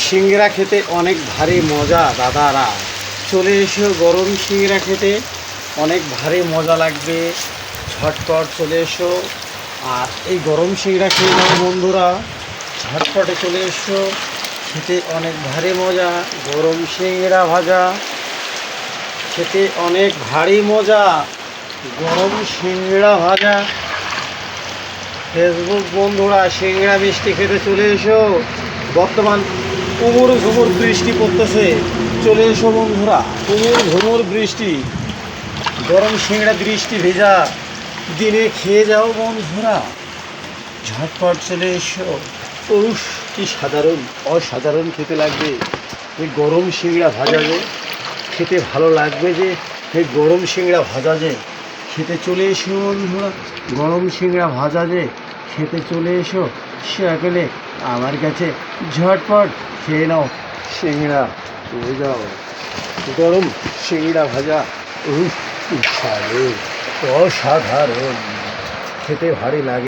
সিংড়া খেতে অনেক ভারী মজা দাদারা, চলে এসো গরম সিংড়া খেতে, অনেক ভারী মজা লাগবে। ঝটপট চলে এসো আর এই গরম সিংড়া খেয়ে নাও বন্ধুরা, ঝটপটে চলে এসো, খেতে অনেক ভারী মজা। গরম সিংড়া ভাজা খেতে অনেক ভারী মজা, গরম সিংড়া ভাজা। ফেসবুক বন্ধুরা, সিংড়া মিষ্টি খেতে চলে এসো। বর্তমান কুমুর ঝুমুর বৃষ্টি পড়তেছে, চলে এসো বন্ধুরা, কুমুর ঝুমুর বৃষ্টি, গরম সিংড়া বৃষ্টি ভেজা দিনে খেয়ে যাও বন্ধুরা, ঝটপট চলে এসো। উফ, কি সাধারণ অসাধারণ খেতে লাগবে এই গরম সিংড়া ভাজা, যে খেতে ভালো লাগবে, যে এই গরম সিংড়া ভাজা যে খেতে চলে এসো বন্ধুরা, গরম সিংড়া ভাজা যে খেতে চলে এসো সকলে আমার কাছে, ঝটপট খেয়ে নাও সিংড়া হয়ে যাও। গরম সিংড়া ভাজা, উফ কি স্বাদ, অসাধারণ, খেতে ভারী লাগে।